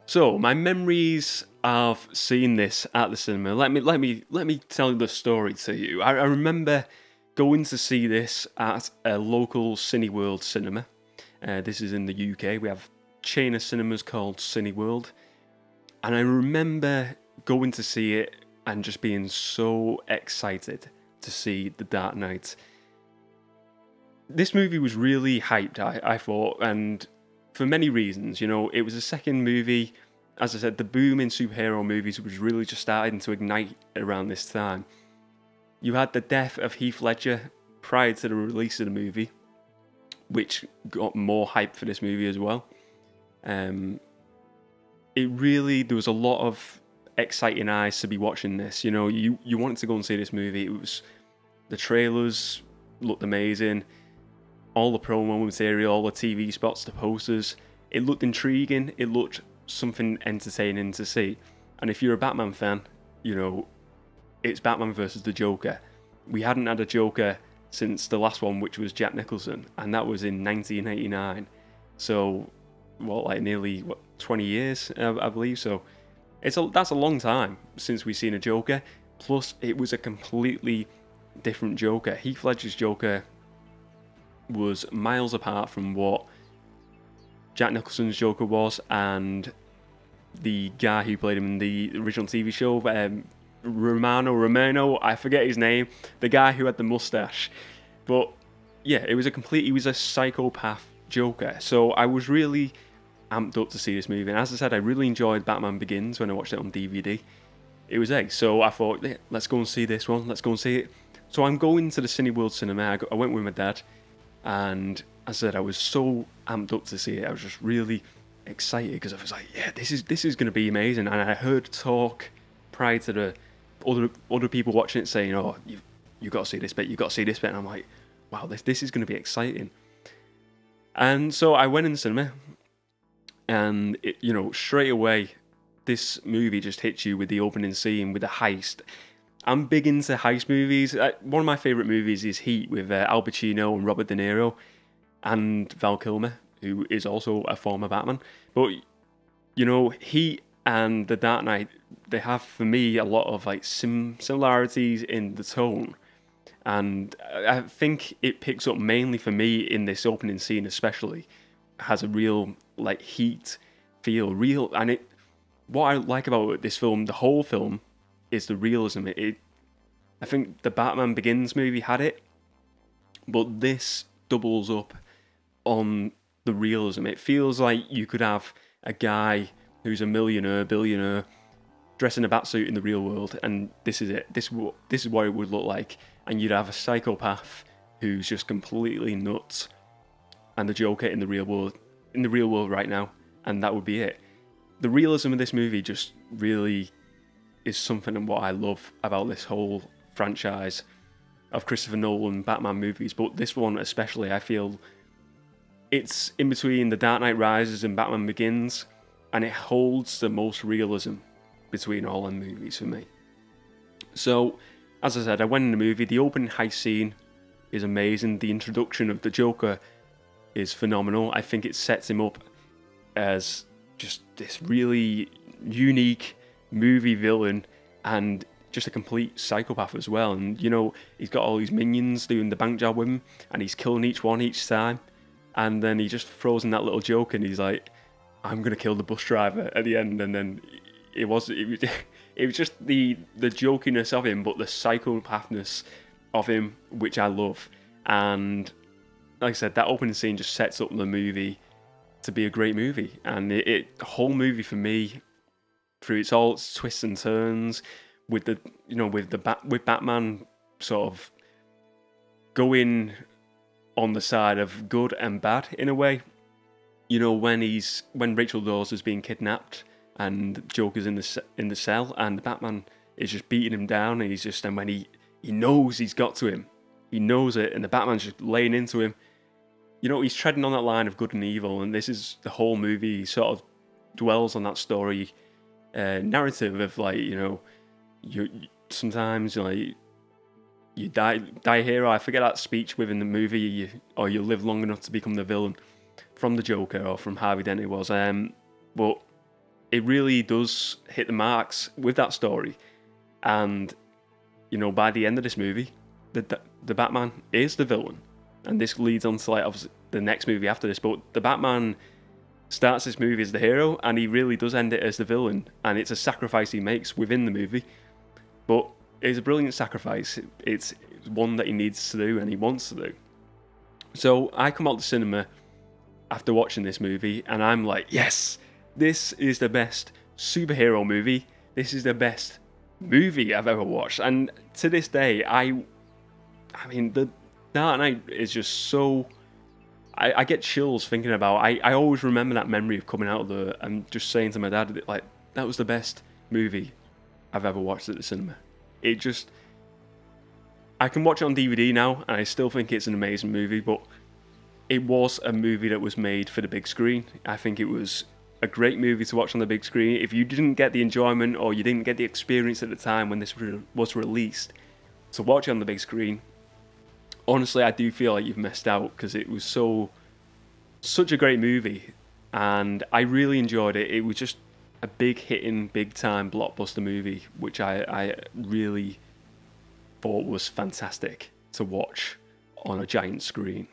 So my memories of seeing this at the cinema. Let me tell the story to you. I remember going to see this at a local Cineworld cinema. This is in the UK. We have a chain of cinemas called Cineworld, and I remember going to see it and just being so excited to see The Dark Knight. This movie was really hyped, I thought, and for many reasons. It was the second movie. As I said, the boom in superhero movies was really just starting to ignite around this time. You had the death of Heath Ledger prior to the release of the movie, which got more hype for this movie as well. There was a lot of exciting eyes to be watching this. You wanted to go and see this movie. The trailers looked amazing. All the promo material, all the TV spots, the posters. It looked intriguing. It looked something entertaining to see. And if you're a Batman fan, it's Batman versus the Joker. We hadn't had a Joker since the last one, which was Jack Nicholson, and that was in 1989. So, nearly 20 years, I believe. So, that's a long time since we've seen a Joker. Plus, it was a completely different Joker. Heath Ledger's Joker was miles apart from what Jack Nicholson's Joker was, and the guy who played him in the original TV show, Romano, I forget his name, the guy who had the mustache. But yeah, he was a psychopath Joker. So I was really amped up to see this movie. And as I said, I really enjoyed Batman Begins when I watched it on DVD. It was ace. So I thought, yeah, let's go and see this one. Let's go and see it. So I'm going to the Cineworld cinema. I went with my dad. And as I said, I was so amped up to see it. I was just really excited because I was like, yeah, this is going to be amazing. And I heard talk prior to the other people watching it saying, oh, you've got to see this bit, you've got to see this bit. And I'm like, wow, this is going to be exciting. And so I went in the cinema, and straight away, this movie just hits you with the opening scene with the heist. I'm big into heist movies. One of my favourite movies is Heat with Al Pacino and Robert De Niro and Val Kilmer, who is also a former Batman. But, Heat and The Dark Knight, they have, for me, a lot of similarities in the tone. And I think it picks up mainly for me in this opening scene especially. It has a real, Heat feel. What I like about this film, the whole film, is the realism. I think the Batman Begins movie had it, but this doubles up on the realism. It feels like you could have a guy who's a millionaire, billionaire, dressed in a batsuit in the real world, and this is it. This is what it would look like, and you'd have a psychopath who's just completely nuts, and the Joker in the real world right now, and that would be it. The realism of this movie just really is something and what I love about this whole franchise of Christopher Nolan Batman movies, but this one especially, I feel it's in between The Dark Knight Rises and Batman Begins, and it holds the most realism between all them movies for me. So, as I said, I went in the movie. The opening heist scene is amazing. The introduction of the Joker is phenomenal. I think it sets him up as just this really unique movie villain and just a complete psychopath as well. And he's got all these minions doing the bank job with him, and he's killing each one each time. And then he just throws in that little joke, and he's like, "I'm gonna kill the bus driver" at the end. And then it was just the jokiness of him, but the psychopathness of him, which I love. And like I said, that opening scene just sets up the movie to be a great movie. And the whole movie for me, through all its twists and turns, with Batman sort of going on the side of good and bad in a way. When Rachel Dawes is being kidnapped and Joker's in the cell, and Batman is just beating him down, and when he knows he's got to him, he knows it, and the Batman's just laying into him. He's treading on that line of good and evil, and this is the whole movie. He sort of dwells on that story narrative of you sometimes you die hero. I forget that speech within the movie, you live long enough to become the villain, from the Joker or from Harvey Dent it was. But it really does hit the marks with that story. And, you know, by the end of this movie, the Batman is the villain. And this leads on to, like, obviously the next movie after this. But the Batman starts this movie as the hero, and he really does end it as the villain. And it's a sacrifice he makes within the movie. But it's a brilliant sacrifice. It's one that he needs to do and he wants to do. So I come out the cinema after watching this movie, and I'm like, yes, this is the best superhero movie. This is the best movie I've ever watched. And to this day, I mean, the Dark Knight is just so... I get chills thinking about... I always remember that memory of coming out of there and just saying to my dad, like, that was the best movie I've ever watched at the cinema. It just... I can watch it on DVD now, and I still think it's an amazing movie, but it was a movie that was made for the big screen. I think it was a great movie to watch on the big screen. If you didn't get the enjoyment or you didn't get the experience at the time when this was released, to watch it on the big screen, honestly, I do feel like you've missed out, because it was such a great movie, and I really enjoyed it. It was just a big hitting, big time blockbuster movie, which I really thought was fantastic to watch on a giant screen.